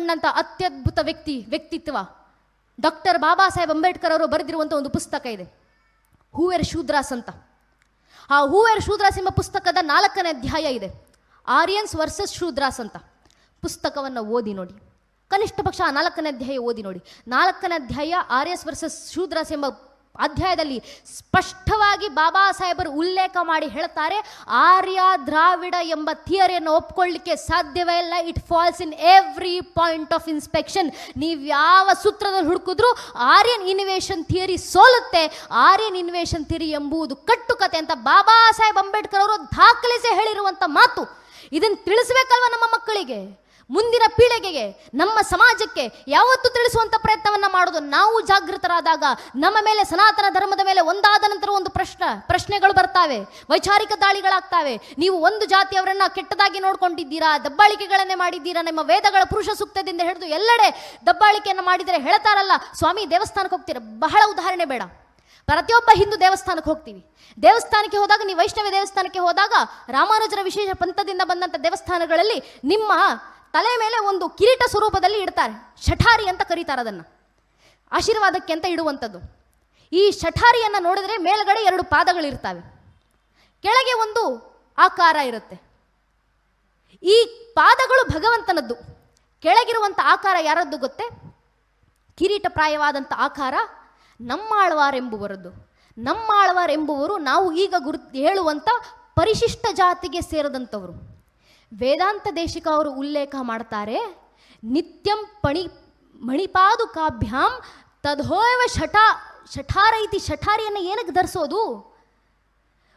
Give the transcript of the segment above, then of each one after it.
ಕಂಡಂಥ ಅತ್ಯದ್ಭುತ ವ್ಯಕ್ತಿತ್ವ ಡಾಕ್ಟರ್ ಬಾಬಾ ಸಾಹೇಬ್ ಅಂಬೇಡ್ಕರ್ ಅವರು ಬರೆದಿರುವಂಥ ಒಂದು ಪುಸ್ತಕ ಇದೆ, ಹೂವೆರ್ ಶೂದ್ರಾಸ್ ಅಂತ. ಆ ಹೂವೆರ್ ಶೂದ್ರಾಸ್ ಎಂಬ ಪುಸ್ತಕದ 4ನೇ ಅಧ್ಯಾಯ ಇದೆ, ಆರ್ಯನ್ಸ್ ವರ್ಸಸ್ ಶೂದ್ರಾಸ್ ಅಂತ. ಪುಸ್ತಕವನ್ನು ಓದಿ ನೋಡಿ, ಕನಿಷ್ಠ ಪಕ್ಷ ಆ 4ನೇ ಅಧ್ಯಾಯ ಓದಿ ನೋಡಿ. 4ನೇ ಅಧ್ಯಾಯ ಆರ್ಯನ್ಸ್ ವರ್ಸಸ್ ಶೂದ್ರಾಸ್ ಎಂಬ ಅಧ್ಯಾಯದಲ್ಲಿ ಸ್ಪಷ್ಟವಾಗಿ ಬಾಬಾ ಸಾಹೇಬರು ಉಲ್ಲೇಖ ಮಾಡಿ ಹೇಳ್ತಾರೆ, ಆರ್ಯ ದ್ರಾವಿಡ ಎಂಬ ಥಿಯರಿಯನ್ನು ಒಪ್ಕೊಳ್ಳಿಕ್ಕೆ ಸಾಧ್ಯವೇ ಇಲ್ಲ. It fails in every point of inspection. ನೀವು ಯಾವ ಸೂತ್ರದಲ್ಲಿ ಹುಡುಕಿದ್ರು ಆರ್ಯನ್ ಇನ್ವೇಷನ್ ಥಿಯರಿ ಸೋಲುತ್ತೆ. ಆರ್ಯನ್ ಇನ್ವೇಷನ್ ಥಿಯರಿ ಎಂಬುದು ಕಟ್ಟುಕತೆ ಅಂತ ಬಾಬಾ ಸಾಹೇಬ್ ಅಂಬೇಡ್ಕರ್ ಅವರು ದಾಖಲಿಸಿ ಹೇಳಿರುವಂಥ ಮಾತು. ಇದನ್ನು ತಿಳಿಸ್ಬೇಕಲ್ವ ನಮ್ಮ ಮಕ್ಕಳಿಗೆ, ಮುಂದಿನ ಪೀಳಿಗೆಗೆ, ನಮ್ಮ ಸಮಾಜಕ್ಕೆ ಯಾವತ್ತೂ ತಿಳಿಸುವಂಥ ಪ್ರಯತ್ನವನ್ನು ಮಾಡೋದು. ನಾವು ಜಾಗೃತರಾದಾಗ ನಮ್ಮ ಮೇಲೆ, ಸನಾತನ ಧರ್ಮದ ಮೇಲೆ ಒಂದಾದ ನಂತರ ಒಂದು ಪ್ರಶ್ನೆಗಳು ಬರ್ತಾವೆ, ವೈಚಾರಿಕ ದಾಳಿಗಳಾಗ್ತಾವೆ. ನೀವು ಒಂದು ಜಾತಿಯವರನ್ನ ಕೆಟ್ಟದಾಗಿ ನೋಡ್ಕೊಂಡಿದ್ದೀರಾ, ದಬ್ಬಾಳಿಕೆಗಳನ್ನೇ ಮಾಡಿದ್ದೀರಾ, ನಿಮ್ಮ ವೇದಗಳ ಪುರುಷ ಸೂಕ್ತದಿಂದ ಹಿಡಿದು ಎಲ್ಲೆಡೆ ದಬ್ಬಾಳಿಕೆಯನ್ನು ಮಾಡಿದರೆ ಹೇಳ್ತಾರಲ್ಲ, ಸ್ವಾಮಿ ದೇವಸ್ಥಾನಕ್ಕೆ ಹೋಗ್ತೀರಾ, ಬಹಳ ಉದಾಹರಣೆ ಬೇಡ. ಪ್ರತಿಯೊಬ್ಬ ಹಿಂದೂ ದೇವಸ್ಥಾನಕ್ಕೆ ಹೋಗ್ತೀವಿ. ದೇವಸ್ಥಾನಕ್ಕೆ ಹೋದಾಗ, ನೀವು ವೈಷ್ಣವ ದೇವಸ್ಥಾನಕ್ಕೆ ಹೋದಾಗ, ರಾಮಾನುಜರ ವಿಶೇಷ ಪಂಥದಿಂದ ಬಂದಂಥ ದೇವಸ್ಥಾನಗಳಲ್ಲಿ ನಿಮ್ಮ ತಲೆ ಮೇಲೆ ಒಂದು ಕಿರೀಟ ಸ್ವರೂಪದಲ್ಲಿ ಇಡ್ತಾರೆ. ಶಠಾರಿ ಅಂತ ಕರೀತಾರೆ ಅದನ್ನು, ಆಶೀರ್ವಾದಕ್ಕೆ ಅಂತ ಇಡುವಂಥದ್ದು. ಈ ಶಠಾರಿಯನ್ನು ನೋಡಿದ್ರೆ ಮೇಲ್ಗಡೆ 2 ಪಾದಗಳಿರ್ತವೆ, ಕೆಳಗೆ ಒಂದು ಆಕಾರ ಇರುತ್ತೆ. ಈ ಪಾದಗಳು ಭಗವಂತನದ್ದು, ಕೆಳಗಿರುವಂಥ ಆಕಾರ ಯಾರದ್ದು ಗೊತ್ತೇ? ಕಿರೀಟಪ್ರಾಯವಾದಂಥ ಆಕಾರ ನಮ್ಮಾಳ್ವಾರೆಂಬುವರದ್ದು. ನಮ್ಮಾಳ್ವಾರೆಂಬುವರು ನಾವು ಈಗ ಹೇಳುವಂಥ ಪರಿಶಿಷ್ಟ ಜಾತಿಗೆ ಸೇರಿದಂಥವರು. ವೇದಾಂತ ದೇಶಿಕ ಅವರು ಉಲ್ಲೇಖ ಮಾಡ್ತಾರೆ, ನಿತ್ಯಂ ಮಣಿಪಾದುಕಾಭ್ಯಾಂ ತದೋಯವ ಶಠಾರೈತಿ. ಶಠಾರಿಯನ್ನು ಏನಕ್ಕೆ ಧರಿಸೋದು?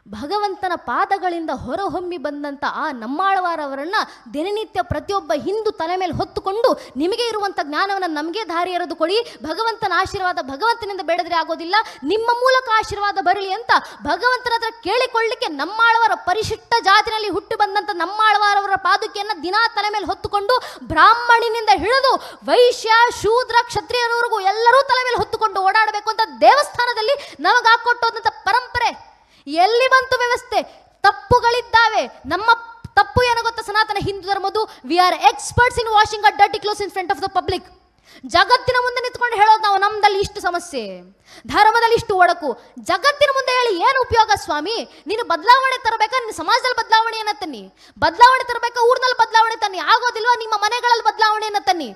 ಭಗವಂತನ ಪಾದಗಳಿಂದ ಹೊರಹೊಮ್ಮಿ ಬಂದಂಥ ಆ ನಮ್ಮಾಳ್ವಾರವರನ್ನು ದಿನನಿತ್ಯ ಪ್ರತಿಯೊಬ್ಬ ಹಿಂದೂ ತಲೆ ಮೇಲೆ ಹೊತ್ತುಕೊಂಡು, ನಿಮಗೆ ಇರುವಂಥ ಜ್ಞಾನವನ್ನು ನಮಗೆ ದಾರಿ ಎರೆದು ಕೊಡಿ, ಭಗವಂತನ ಆಶೀರ್ವಾದ ಭಗವಂತನಿಂದ ಬೇಡದ್ರೆ ಆಗೋದಿಲ್ಲ, ನಿಮ್ಮ ಮೂಲಕ ಆಶೀರ್ವಾದ ಬರಲಿ ಅಂತ ಭಗವಂತನ ಹತ್ರ ಕೇಳಿಕೊಳ್ಳಲಿಕ್ಕೆ ನಮ್ಮಾಳ್ವಾರ, ಪರಿಶಿಷ್ಟ ಜಾತಿನಲ್ಲಿ ಹುಟ್ಟಿ ಬಂದಂಥ ನಮ್ಮಾಳ್ವಾರವರ ಪಾದುಕೆಯನ್ನು ದಿನಾ ತಲೆ ಮೇಲೆ ಹೊತ್ತುಕೊಂಡು, ಬ್ರಾಹ್ಮಣಿನಿಂದ ಹಿಡಿದು ವೈಶ್ಯ ಶೂದ್ರ ಕ್ಷತ್ರಿಯನವರೆಗೂ ಎಲ್ಲರೂ ತಲೆ ಮೇಲೆ ಹೊತ್ತುಕೊಂಡು ಓಡಾಡಬೇಕು ಅಂತ ದೇವಸ್ಥಾನದಲ್ಲಿ ನಮಗೆ ಹಾಕೊಟ್ಟೋದಂಥ ಪರಂಪರೆ. ಎಲ್ಲಿ ಬಂತು ವ್ಯವಸ್ಥೆ? ತಪ್ಪುಗಳಿದ್ದಾವೆ. ನಮ್ಮ ತಪ್ಪು ಏನು ಗೊತ್ತಾ? ಸನಾತನ ಹಿಂದೂ ಧರ್ಮದ್ದು, we are experts in washing a dirty clothes in front of the public. ಜಗತ್ತಿನ ಮುಂದೆ ನಿಂತ್ಕೊಂಡು ಹೇಳೋದು ನಾವು, ನಮ್ದಲ್ಲಿ ಇಷ್ಟು ಸಮಸ್ಯೆ, ಧರ್ಮದಲ್ಲಿ ಇಷ್ಟು ಒಡಕು. ಜಗತ್ತಿನ ಮುಂದೆ ಹೇಳಿ ಏನು ಉಪಯೋಗ ಸ್ವಾಮಿ? ನೀನು ಬದಲಾವಣೆ ತರಬೇಕಾ? ನಿನ್ನ ಸಮಾಜದಲ್ಲಿ ಬದಲಾವಣೆಯನ್ನು ತನ್ನಿ. ಬದಲಾವಣೆ ತರಬೇಕಾ? ಊರಿನಲ್ಲಿ ಬದಲಾವಣೆ ತನ್ನಿ. ಆಗೋದಿಲ್ವಾ? ನಿಮ್ಮ ಮನೆಗಳಲ್ಲಿ ಬದಲಾವಣೆಯನ್ನು ತನ್ನಿ.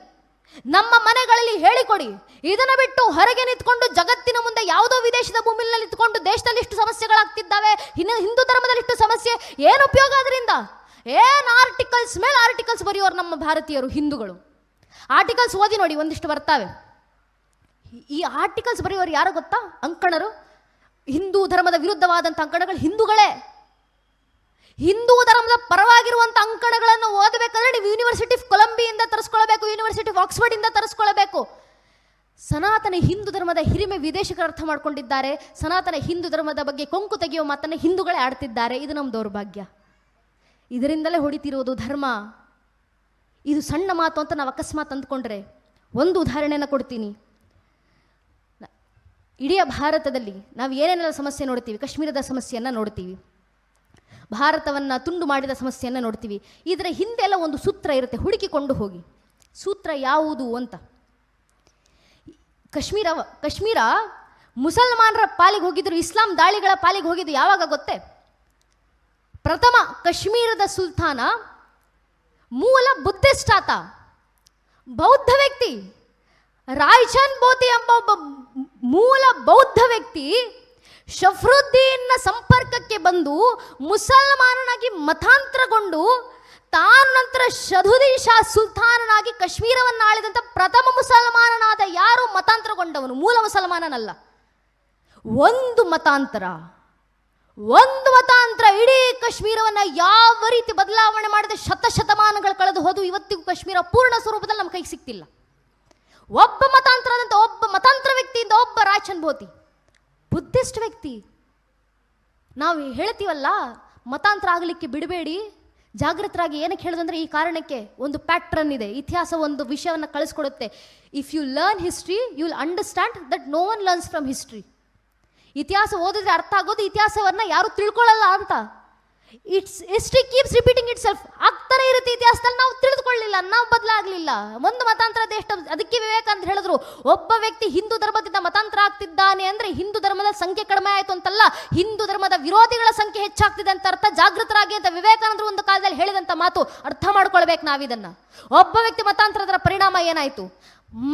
ನಮ್ಮ ಮನೆಗಳಲ್ಲಿ ಹೇಳಿಕೊಡಿ. ಇದನ್ನು ಬಿಟ್ಟು ಹೊರಗೆ ನಿಂತ್ಕೊಂಡು ಜಗತ್ತಿನ ಮುಂದೆ ಯಾವುದೋ ವಿದೇಶದ ಭೂಮಿಯಲ್ಲಿ ನಿಂತ್ಕೊಂಡು ದೇಶದಲ್ಲಿ ಇಷ್ಟು ಸಮಸ್ಯೆಗಳಾಗ್ತಿದ್ದಾವೆ, ಹಿಂದೂ ಧರ್ಮದಲ್ಲಿ ಇಷ್ಟು ಸಮಸ್ಯೆ, ಏನು ಉಪಯೋಗ ಅದರಿಂದ? ಏನು ಆರ್ಟಿಕಲ್ಸ್ ಮೇಲೆ ಆರ್ಟಿಕಲ್ಸ್ ಬರೆಯೋರು ನಮ್ಮ ಭಾರತೀಯರು, ಹಿಂದೂಗಳು. ಆರ್ಟಿಕಲ್ಸ್ ಓದಿ ನೋಡಿ, ಒಂದಿಷ್ಟು ಬರ್ತಾವೆ. ಈ ಆರ್ಟಿಕಲ್ಸ್ ಬರೆಯೋರು ಯಾರು ಗೊತ್ತಾ? ಅಂಕಣರು. ಹಿಂದೂ ಧರ್ಮದ ವಿರುದ್ಧವಾದಂಥ ಅಂಕಣಗಳು ಹಿಂದೂಗಳೇ. ಹಿಂದೂ ಧರ್ಮದ ಪರವಾಗಿರುವಂಥ ಅಂಕಣಗಳನ್ನು ಓದಬೇಕಂದ್ರೆ ನೀವು ಯೂನಿವರ್ಸಿಟಿ ಆಫ್ ಕೊಲಂಬಿಯಿಂದ ತರಿಸ್ಕೊಳ್ಬೇಕು, ಯೂನಿವರ್ಸಿಟಿ ಆಫ್ ಆಕ್ಸ್ಫರ್ಡ್ ಇಂದ ತರಿಸ್ಕೊಳ್ಬೇಕು. ಸನಾತನ ಹಿಂದೂ ಧರ್ಮದ ಹಿರಿಮೆ ವಿದೇಶಿಗರು ಅರ್ಥ ಮಾಡ್ಕೊಂಡಿದ್ದಾರೆ. ಸನಾತನ ಹಿಂದೂ ಧರ್ಮದ ಬಗ್ಗೆ ಕೊಂಕು ತೆಗೆಯುವ ಮಾತನ್ನು ಹಿಂದೂಗಳೇ ಆಡ್ತಿದ್ದಾರೆ. ಇದು ನಮ್ಮ ದೌರ್ಭಾಗ್ಯ. ಇದರಿಂದಲೇ ಹೊಡಿತಿರೋದು ಧರ್ಮ. ಇದು ಸಣ್ಣ ಮಾತು ಅಂತ ನಾವು ಅಕಸ್ಮಾತ್ ಅಂದ್ಕೊಂಡ್ರೆ, ಒಂದು ಉದಾಹರಣೆಯನ್ನು ಕೊಡ್ತೀನಿ. ಇಡೀ ಭಾರತದಲ್ಲಿ ನಾವು ಏನೇನೆಲ್ಲ ಸಮಸ್ಯೆ ನೋಡ್ತೀವಿ. ಕಾಶ್ಮೀರದ ಸಮಸ್ಯೆಯನ್ನು ನೋಡ್ತೀವಿ, ಭಾರತವನ್ನು ತುಂಡು ಮಾಡಿದ ಸಮಸ್ಯೆಯನ್ನು ನೋಡ್ತೀವಿ. ಇದರ ಹಿಂದೆಲ್ಲ ಒಂದು ಸೂತ್ರ ಇರುತ್ತೆ, ಹುಡುಕಿಕೊಂಡು ಹೋಗಿ. ಸೂತ್ರ ಯಾವುದು ಅಂತ. ಕಾಶ್ಮೀರ ಮುಸಲ್ಮಾನರ ಪಾಲಿಗೆ ಹೋಗಿದ್ರು, ಇಸ್ಲಾಂ ದಾಳಿಗಳ ಪಾಲಿಗೆ ಹೋಗಿದ್ದು ಯಾವಾಗ ಗೊತ್ತೇ? ಪ್ರಥಮ ಕಾಶ್ಮೀರದ ಸುಲ್ತಾನ ಮೂಲ ಬುದ್ಧಿಸ್ಟ್ ಆತ, ಬೌದ್ಧ ವ್ಯಕ್ತಿ. ರಾಯ್ಚಂದ್ ಬೋತಿ ಎಂಬ ಒಬ್ಬ ಮೂಲ ಬೌದ್ಧ ವ್ಯಕ್ತಿ ಶಫ್ರುದ್ದೀನ್ನ ಸಂಪರ್ಕಕ್ಕೆ ಬಂದು ಮುಸಲ್ಮಾನನಾಗಿ ಮತಾಂತರಗೊಂಡು ತಾನು ನಂತರ ಶಧುದ್ದೀನ್ ಶಾ ಸುಲ್ತಾನನಾಗಿ ಕಾಶ್ಮೀರವನ್ನು ಆಳಿದಂಥ ಪ್ರಥಮ ಮುಸಲ್ಮಾನನಾದ. ಯಾರು ಮತಾಂತರಗೊಂಡವನು? ಮೂಲ ಮುಸಲ್ಮಾನನಲ್ಲ. ಒಂದು ಮತಾಂತರ ಇಡೀ ಕಾಶ್ಮೀರವನ್ನು ಯಾವ ರೀತಿ ಬದಲಾವಣೆ ಮಾಡಿದ, ಶತಮಾನಗಳು ಕಳೆದು ಹೋದು ಇವತ್ತಿಗೂ ಕಾಶ್ಮೀರ ಪೂರ್ಣ ಸ್ವರೂಪದಲ್ಲಿ ನಮ್ಮ ಕೈಗೆ ಸಿಕ್ತಿಲ್ಲ. ಒಬ್ಬ ಮತಾಂತರದಂತ ಒಬ್ಬ ಮತಾಂತರ ವ್ಯಕ್ತಿಯಿಂದ ಒಬ್ಬ ರಾಯ್ಚಂದ್ ಬೋತಿ ಬುದ್ಧಿಸ್ಟ್ ವ್ಯಕ್ತಿ. ನಾವು ಹೇಳ್ತೀವಲ್ಲ, ಮತಾಂತರ ಆಗಲಿಕ್ಕೆ ಬಿಡಬೇಡಿ, ಜಾಗೃತರಾಗಿ. ಏನಕ್ಕೆ ಹೇಳೋದಂದ್ರೆ ಈ ಕಾರಣಕ್ಕೆ, ಒಂದು ಪ್ಯಾಟ್ರನ್ ಇದೆ. ಇತಿಹಾಸ ಒಂದು ವಿಷಯವನ್ನು ಕಳಿಸ್ಕೊಡುತ್ತೆ. If you learn history you will understand that no one learns from history. ಇತಿಹಾಸ ಓದಿದ್ರೆ ಅರ್ಥ ಆಗೋದು ಇತಿಹಾಸವನ್ನು ಯಾರು ತಿಳ್ಕೊಳ್ಳಲ್ಲ ಅಂತ. History keeps repeating itself. ಆಗ್ತಾನೆ ಇರುತ್ತೆ ಇತಿಹಾಸದಲ್ಲಿ. ನಾವು ತಿಳಿದುಕೊಳ್ಳಲಿಲ್ಲ, ನಾವು ಬದಲಾಗಲಿಲ್ಲ. ಒಂದು ಮತಾಂತರ ದೇಶ, ಅದಕ್ಕೆ ವಿವೇಕಾನಂದ ಹೇಳಿದ್ರು, ಒಬ್ಬ ವ್ಯಕ್ತಿ ಹಿಂದೂ ಧರ್ಮದಿಂದ ಮತಾಂತರ ಆಗ್ತಿದ್ದಾನೆ ಅಂದ್ರೆ ಹಿಂದೂ ಧರ್ಮದ ಸಂಖ್ಯೆ ಕಡಿಮೆ ಆಯಿತು ಅಂತಲ್ಲ, ಹಿಂದೂ ಧರ್ಮದ ವಿರೋಧಿಗಳ ಸಂಖ್ಯೆ ಹೆಚ್ಚಾಗ್ತಿದೆ ಅಂತ ಅರ್ಥ. ಜಾಗೃತರಾಗಿ ಅಂತ ವಿವೇಕಾನಂದರು ಒಂದು ಕಾಲದಲ್ಲಿ ಹೇಳಿದಂಥ ಮಾತು ಅರ್ಥ ಮಾಡ್ಕೊಳ್ಬೇಕು ನಾವಿದನ್ನ. ಒಬ್ಬ ವ್ಯಕ್ತಿ ಮತಾಂತರದ ಪರಿಣಾಮ ಏನಾಯಿತು?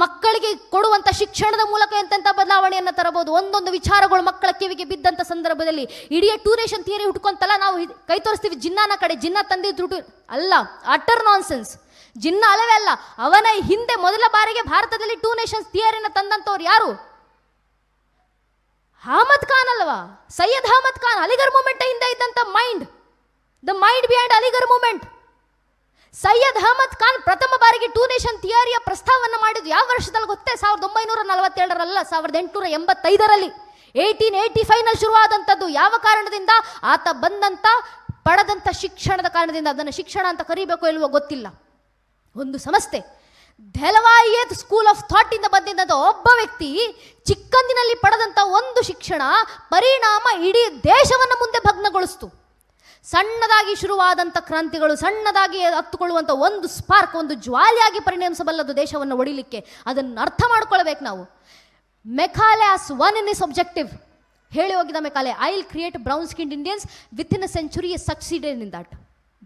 ಮಕ್ಕಳಿಗೆ ಕೊಡುವಂಥ ಶಿಕ್ಷಣದ ಮೂಲಕ ಎಂತೆಂಥ ಬದಲಾವಣೆಯನ್ನು ತರಬಹುದು. ಒಂದೊಂದು ವಿಚಾರಗಳು ಮಕ್ಕಳ ಕಿವಿಗೆ ಬಿದ್ದಂಥ ಸಂದರ್ಭದಲ್ಲಿ ಇಡೀ ಟೂ ನೇಷನ್ ಥಿಯರಿ ಹುಟ್ಕೊಂತಲ್ಲ, ನಾವು ಕೈ ತೋರಿಸ್ತೀವಿ ಜಿನ್ನಾನ ಕಡೆ. ಜಿನ್ನ ತಂದಿದ್ದು ಅಲ್ಲ, ಅಟರ್ ನಾನ್ಸೆನ್ಸ್. ಜಿನ್ನ ಅಲ್ಲವೇ ಅಲ್ಲ. ಅವನ ಹಿಂದೆ ಮೊದಲ ಬಾರಿಗೆ ಭಾರತದಲ್ಲಿ ಟೂ ನೇಷನ್ಸ್ ಥಿಯರಿನ ತಂದಂಥವ್ರು ಯಾರು? ಅಹಮದ್ ಖಾನ್ ಅಲ್ವಾ? ಸೈಯದ್ ಅಹಮದ್ ಖಾನ್. ಅಲಿಗರ್ ಮೂವ್ಮೆಂಟ್ ಹಿಂದೆ ಇದ್ದಂಥ mind, the mind behind Aligarh movement. Syed Ahmad Khan ಪ್ರಥಮ ಬಾರಿಗೆ ಟೂ ನೇಷನ್ ಥಿಯರಿಯ ಪ್ರಸ್ತಾವವನ್ನು ಮಾಡಿದ್ದು ಯಾವ ವರ್ಷದಲ್ಲಿ ಗೊತ್ತೇ? 1947ರಲ್ಲ, 1885ರಲ್ಲಿ, 1885ನಲ್ಲಿ ಶುರುವಾದಂಥದ್ದು. ಯಾವ ಕಾರಣದಿಂದ? ಆತ ಪಡೆದಂಥ ಶಿಕ್ಷಣದ ಕಾರಣದಿಂದ. ಅದನ್ನು ಶಿಕ್ಷಣ ಅಂತ ಕರಿಬೇಕು ಇಲ್ವೋ ಗೊತ್ತಿಲ್ಲ. ಒಂದು ಸಂಸ್ಥೆ ಡೆಲವಾಯಿಯತ್ ಸ್ಕೂಲ್ ಆಫ್ ಥಾಟ್ ಇಂದ ಬಂದಿದ್ದಂಥ ಒಬ್ಬ ವ್ಯಕ್ತಿ ಚಿಕ್ಕಂದಿನಲ್ಲಿ ಪಡೆದಂಥ ಒಂದು ಶಿಕ್ಷಣ ಪರಿಣಾಮ ಇಡೀ ದೇಶವನ್ನು ಮುಂದೆ ಭಗ್ನಗೊಳಿಸ್ತು. ಸಣ್ಣದಾಗಿ ಶುರುವಾದಂಥ ಕ್ರಾಂತಿಗಳು ಸಣ್ಣದಾಗಿ ಹತ್ತುಕೊಳ್ಳುವಂಥ ಒಂದು ಸ್ಪಾರ್ಕ್, ಒಂದು ಜ್ವಾಲೆಯಾಗಿ ಪರಿಣಮಿಸಬಲ್ಲದು ದೇಶವನ್ನು ಒಡಿಲಿಕ್ಕೆ. ಅದನ್ನು ಅರ್ಥ ಮಾಡ್ಕೊಳ್ಬೇಕು ನಾವು. Macaulay as one in his objective ಹೇಳಿ ಹೋಗಿದ Macaulay, I will create brown skin Indians within a century succeeded in that.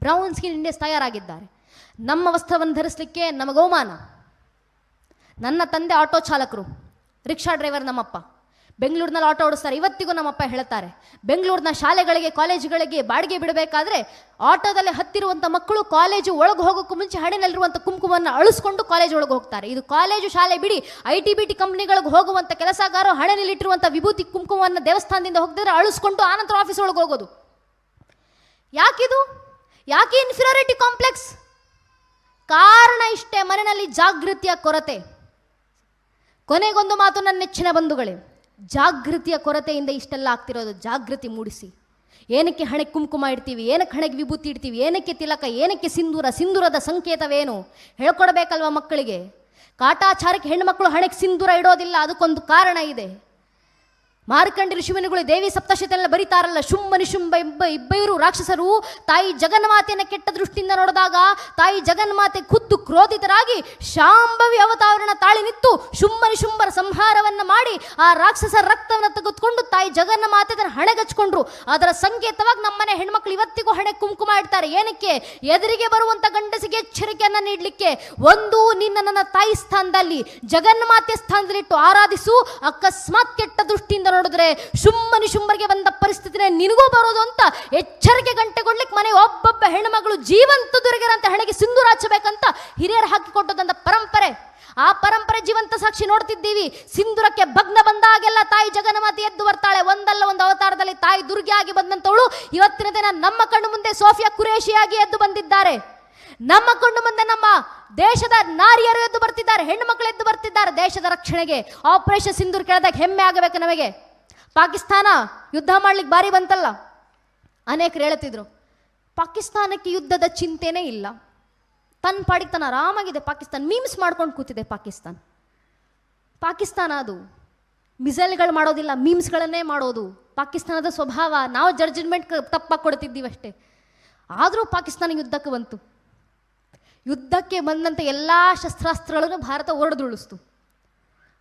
Brown skin Indians ತಯಾರಾಗಿದ್ದಾರೆ. ನಮ್ಮ ವಸ್ತ್ರವನ್ನು ಧರಿಸಲಿಕ್ಕೆ ನಮಗೆ ಅವಮಾನ. ನನ್ನ ತಂದೆ ಆಟೋ ಚಾಲಕರು, ರಿಕ್ಷಾ ಡ್ರೈವರ್ ನಮ್ಮಪ್ಪ. ಬೆಂಗಳೂರಿನಲ್ಲಿ ಆಟೋ ಓಡಿಸ್ತಾರೆ. ಇವತ್ತಿಗೂ ನಮ್ಮಪ್ಪ ಹೇಳ್ತಾರೆ, ಬೆಂಗಳೂರಿನ ಶಾಲೆಗಳಿಗೆ ಕಾಲೇಜುಗಳಿಗೆ ಬಾಡಿಗೆ ಬಿಡಬೇಕಾದ್ರೆ ಆಟೋದಲ್ಲಿ ಹತ್ತಿರುವಂಥ ಮಕ್ಕಳು ಕಾಲೇಜು ಒಳಗೆ ಹೋಗೋಕ್ಕೂ ಮುಂಚೆ ಹಣೆಯಲ್ಲಿರುವಂಥ ಕುಂಕುಮವನ್ನು ಅಳಿಸ್ಕೊಂಡು ಕಾಲೇಜ್ ಒಳಗೆ ಹೋಗ್ತಾರೆ. ಇದು ಕಾಲೇಜು ಶಾಲೆ ಬಿಡಿ, IT-BT ಕಂಪ್ನಿಗಳಿಗೆ ಹೋಗುವಂಥ ಕೆಲಸಗಾರರು ಹಣೆಯಲ್ಲಿಟ್ಟಿರುವಂಥ ವಿಭೂತಿ ಕುಂಕುಮವನ್ನು ದೇವಸ್ಥಾನದಿಂದ ಹೋಗ್ತಿದ್ರೆ ಅಳಿಸ್ಕೊಂಡು ಆನಂತರ ಆಫೀಸ್ ಒಳಗೆ ಹೋಗೋದು. ಯಾಕಿದು? ಯಾಕೆ ಇನ್ಫೀರಿಯಾರಿಟಿ ಕಾಂಪ್ಲೆಕ್ಸ್? ಕಾರಣ ಇಷ್ಟೇ, ಮನೆಯಲ್ಲಿ ಜಾಗೃತಿಯ ಕೊರತೆ. ಕೊನೆಗೊಂದು ಮಾತು ನನ್ನ ನೆಚ್ಚಿನ ಬಂಧುಗಳೇ, ಜಾಗೃತಿಯ ಕೊರತೆಯಿಂದ ಇಷ್ಟೆಲ್ಲ ಆಗ್ತಿರೋದು. ಜಾಗೃತಿ ಮೂಡಿಸಿ. ಏನಕ್ಕೆ ಹಣೆಗೆ ಕುಂಕುಮ ಇಡ್ತೀವಿ? ಏನಕ್ಕೆ ಹಣೆಗೆ ವಿಭೂತಿ ಇಡ್ತೀವಿ? ಏನಕ್ಕೆ ತಿಲಕ? ಏನಕ್ಕೆ ಸಿಂಧೂರ? ಸಿಂಧೂರದ ಸಂಕೇತವೇನು ಹೇಳ್ಕೊಡ್ಬೇಕಲ್ವ ಮಕ್ಕಳಿಗೆ. ಕಾಟಾಚಾರಕ್ಕೆ ಹೆಣ್ಣುಮಕ್ಕಳು ಹಣೆಗೆ ಸಿಂಧೂರ ಇಡೋದಿಲ್ಲ, ಅದಕ್ಕೊಂದು ಕಾರಣ ಇದೆ. ಮಾರ್ಕಂಡ ಋಷಿಮುನಿಗಳು ದೇವಿ ಸಪ್ತಶತಿಯಲ್ಲ ಬರೀತಾರಲ್ಲ, ಶುಂಭ ನಿಶುಂಭ ಇಬ್ಬರು ರಾಕ್ಷಸರು ತಾಯಿ ಜಗನ್ಮಾತೆಯನ್ನು ಕೆಟ್ಟ ದೃಷ್ಟಿಯಿಂದ ನೋಡಿದಾಗ ತಾಯಿ ಜಗನ್ಮಾತೆ ಖುದ್ದು ಕ್ರೋಧಿತರಾಗಿ ಶಾಂಭವಿ ಅವತಾರಣ ತಾಳಿ ನಿಂತು ಶುಂಭ ನಿಶುಂಭರ ಸಂಹಾರವನ್ನು ಮಾಡಿ ಆ ರಾಕ್ಷಸರ ರಕ್ತವನ್ನು ತೆಗೆದುಕೊಂಡು ತಾಯಿ ಜಗನ್ಮಾತೆ ಅದನ್ನು ಹಣೆಗಚ್ಕೊಂಡ್ರು. ಅದರ ಸಂಕೇತವಾಗಿ ನಮ್ಮನೆ ಹೆಣ್ಮಕ್ಳು ಇವತ್ತಿಗೂ ಹಣೆ ಕುಂಕುಮ ಇಡ್ತಾರೆ. ಏನಕ್ಕೆ? ಎದುರಿಗೆ ಬರುವಂತ ಗಂಡಸಿಗೆ ಎಚ್ಚರಿಕೆಯನ್ನು ನೀಡಲಿಕ್ಕೆ. ಒಂದು, ನಿನ್ನ ನನ್ನ ತಾಯಿ ಸ್ಥಾನದಲ್ಲಿ ಜಗನ್ಮಾತೆ ಸ್ಥಾನದಲ್ಲಿಟ್ಟು ಆರಾಧಿಸು. ಅಕಸ್ಮಾತ್ ಕೆಟ್ಟ ದೃಷ್ಟಿಯಿಂದ ನೋಡಿದ್ರೆ ಶುಂಭ ನಿಶುಂಭರಿಗೆ ಬಂದ ಪರಿಸ್ಥಿತಿನೇ ನಿನಗೂ ಬರೋದು ಅಂತ ಎಚ್ಚರಿಕೆ ಗಂಟೆ ಕೊಡ್ಲಿಕ್ಕೆ ಮನೆ ಒಬ್ಬೊಬ್ಬ ಹೆಣ್ಣುಮಗಳು ಜೀವಂತ ದುರ್ಗಿರಂತ ಹಣೆಗೆ ಸಿಂಧೂರ ಹಚ್ಚಬೇಕಂತ ಹಿರಿಯರು ಹಾಕಿಕೊಟ್ಟದಂತ ಪರಂಪರೆ. ಆ ಪರಂಪರೆ ಜೀವಂತ ಸಾಕ್ಷಿ ನೋಡ್ತಿದ್ದೀವಿ. ಸಿಂಧೂರಕ್ಕೆ ಭಗ್ನ ಬಂದಾಗೆಲ್ಲ ತಾಯಿ ಜಗನ್ಮಾತೆ ಎದ್ದು ಬರ್ತಾಳೆ. ಒಂದಲ್ಲ ಒಂದು ಅವತಾರದಲ್ಲಿ ತಾಯಿ ದುರ್ಗಿಯಾಗಿ ಬಂದಂತವಳು ಇವತ್ತಿನ ದಿನ ನಮ್ಮ ಕಣ್ಣು ಮುಂದೆ ಸೋಫಿಯಾ ಕುರೇಶಿಯಾಗಿ ಎದ್ದು ಬಂದಿದ್ದಾರೆ. ನಮ್ಮ ಕಣ್ಣು ಮುಂದೆ ನಮ್ಮ ದೇಶದ ನಾರಿಯರು ಎದ್ದು ಬರ್ತಿದ್ದಾರೆ, ಹೆಣ್ಣು ಮಕ್ಕಳು ಎದ್ದು ಬರ್ತಿದ್ದಾರೆ ದೇಶದ ರಕ್ಷಣೆಗೆ. ಆಪರೇಷನ್ ಸಿಂಧೂರ್ ಕೇಳಿದಾಗ ಹೆಮ್ಮೆ ಆಗಬೇಕು ನಮಗೆ. ಪಾಕಿಸ್ತಾನ ಯುದ್ಧ ಮಾಡ್ಲಿಕ್ಕೆ ಬಾರಿ ಬಂತಲ್ಲ, ಅನೇಕರು ಹೇಳ್ತಿದ್ರು ಪಾಕಿಸ್ತಾನಕ್ಕೆ ಯುದ್ಧದ ಚಿಂತೆನೇ ಇಲ್ಲ, ತನ್ನ ಪಾಡಿಗೆ ತನ್ನ ಆರಾಮಾಗಿದೆ ಪಾಕಿಸ್ತಾನ. ಮೀಮ್ಸ್ ಮಾಡ್ಕೊಂಡು ಕೂತಿದೆ ಪಾಕಿಸ್ತಾನ ಅದು ಮಿಸೈಲ್ಗಳು ಮಾಡೋದಿಲ್ಲ, ಮೀಮ್ಸ್ಗಳನ್ನೇ ಮಾಡೋದು ಪಾಕಿಸ್ತಾನದ ಸ್ವಭಾವ. ನಾವು ಜಡ್ಜ್ಮೆಂಟ್ ತಪ್ಪಾಗಿ ಕೊಡ್ತಿದ್ದೀವಿ ಅಷ್ಟೇ. ಆದರೂ ಪಾಕಿಸ್ತಾನ ಯುದ್ಧಕ್ಕೆ ಬಂತು. ಯುದ್ಧಕ್ಕೆ ಬಂದಂಥ ಎಲ್ಲ ಶಸ್ತ್ರಾಸ್ತ್ರಗಳನ್ನು ಭಾರತ ಹೊರದುಳಿಸ್ತು.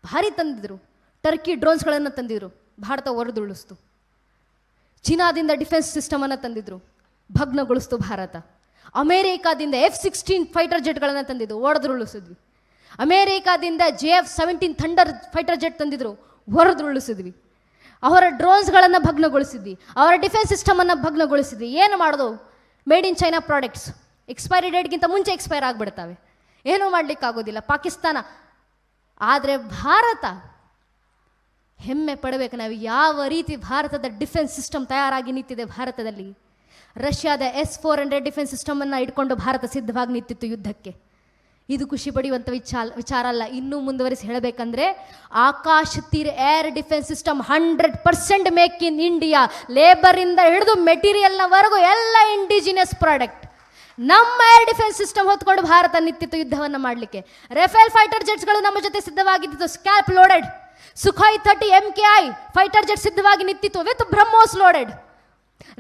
ಭಾರಿ ತಂದಿದ್ರು. ಟರ್ಕಿ ಡ್ರೋನ್ಸ್ಗಳನ್ನು ತಂದಿದ್ರು, ಭಾರತ ಹೊರದುಳಿಸ್ತು. ಚೀನಾದಿಂದ ಡಿಫೆನ್ಸ್ ಸಿಸ್ಟಮನ್ನು ತಂದಿದ್ರು, ಭಗ್ನಗೊಳಿಸ್ತು ಭಾರತ. ಅಮೇರಿಕಾದಿಂದ F-16 ಫೈಟರ್ ಜೆಟ್ಗಳನ್ನು ತಂದಿದ್ದು, ಹೊಡೆದುರುಳಿಸಿದ್ವಿ. ಅಮೇರಿಕಾದಿಂದ JF-17 ಥಂಡರ್ ಫೈಟರ್ ಜೆಟ್ ತಂದಿದ್ರು, ಹೊರದುರುಳಿಸಿದ್ವಿ. ಅವರ ಡ್ರೋನ್ಸ್ಗಳನ್ನು ಭಗ್ನಗೊಳಿಸಿದ್ವಿ, ಅವರ ಡಿಫೆನ್ಸ್ ಸಿಸ್ಟಮನ್ನು ಭಗ್ನಗೊಳಿಸಿದ್ವಿ. ಏನು ಮಾಡೋದು? Made in China products expiry ಡೇಟ್ಗಿಂತ ಮುಂಚೆ ಎಕ್ಸ್ಪೈರ್ ಆಗಿಬಿಡ್ತವೆ, ಏನೂ ಮಾಡಲಿಕ್ಕಾಗೋದಿಲ್ಲ ಪಾಕಿಸ್ತಾನ. ಆದರೆ ಭಾರತ ಹೆಮ್ಮೆ ಪಡಬೇಕು ನಾವು, ಯಾವ ರೀತಿ ಭಾರತದ ಡಿಫೆನ್ಸ್ ಸಿಸ್ಟಮ್ ತಯಾರಾಗಿ ನಿಂತಿದೆ ಭಾರತದಲ್ಲಿ. ರಷ್ಯಾದ S-400 ಡಿಫೆನ್ಸ್ ಸಿಸ್ಟಮನ್ನು ಇಟ್ಕೊಂಡು ಭಾರತ ಸಿದ್ಧವಾಗಿ ನಿಂತಿತ್ತು ಯುದ್ಧಕ್ಕೆ. ಇದು ಖುಷಿ ಪಡೆಯುವಂಥ ವಿಚಾರ ಅಲ್ಲ. ಇನ್ನೂ ಮುಂದುವರಿಸಿ ಹೇಳಬೇಕಂದ್ರೆ Akashteer air defence system 100% make in India. ಲೇಬರಿಂದ ಹಿಡಿದು ಮೆಟೀರಿಯಲ್ನವರೆಗೂ ಎಲ್ಲ ಇಂಡಿಜಿನಿಯಸ್ ಪ್ರಾಡಕ್ಟ್. ನಮ್ಮ ಏರ್ ಡಿಫೆನ್ಸ್ ಸಿಸ್ಟಮ್ ಹೊತ್ಕೊಂಡು ಭಾರತ ನಿಂತಿತ್ತು ಯುದ್ಧವನ್ನು ಮಾಡಲಿಕ್ಕೆ. ರಫೇಲ್ ಫೈಟರ್ ಜೆಟ್ಸ್ಗಳು ನಮ್ಮ ಜೊತೆ ಸಿದ್ಧವಾಗಿದ್ದು, scalp loaded. Sukhoi 30 MKI fighter jet ಸಿದ್ಧವಾಗಿ ನಿಂತಿತ್ತು ವಿತ್ ಬ್ರಹ್ಮೋಸ್ ಲೋಡೆಡ್.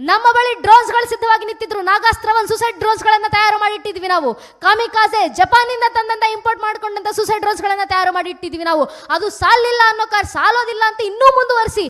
ನಮ್ಮ ಬಳಿ ಡ್ರೋನ್ಸ್ಗಳು ಸಿದ್ಧವಾಗಿ ನಿಂತಿದ್ರು. ನಾಗಾಸ್ತ್ರ ಸುಸೈಡ್ ಡ್ರೋನ್ಸ್ಗಳನ್ನ ತಯಾರು ಮಾಡಿ ಇಟ್ಟಿದ್ವಿ ನಾವು. ಕಾಮಿಕಾಜೆ ಜಪಾನಿಂದ ತಂದಂತ ಇಂಪೋರ್ಟ್ ಮಾಡ್ಕೊಂಡಂತ ಸುಸೈಡ್ ಡ್ರೋನ್ಸ್ಗಳನ್ನ ತಯಾರು ಮಾಡಿ ಇಟ್ಟಿದ್ವಿ ನಾವು. ಅದು ಸಾಲಿಲ್ಲ ಅನ್ನೋ ಸಾಲೋದಿಲ್ಲ ಅಂತ ಇನ್ನೂ ಮುಂದುವರಿಸಿ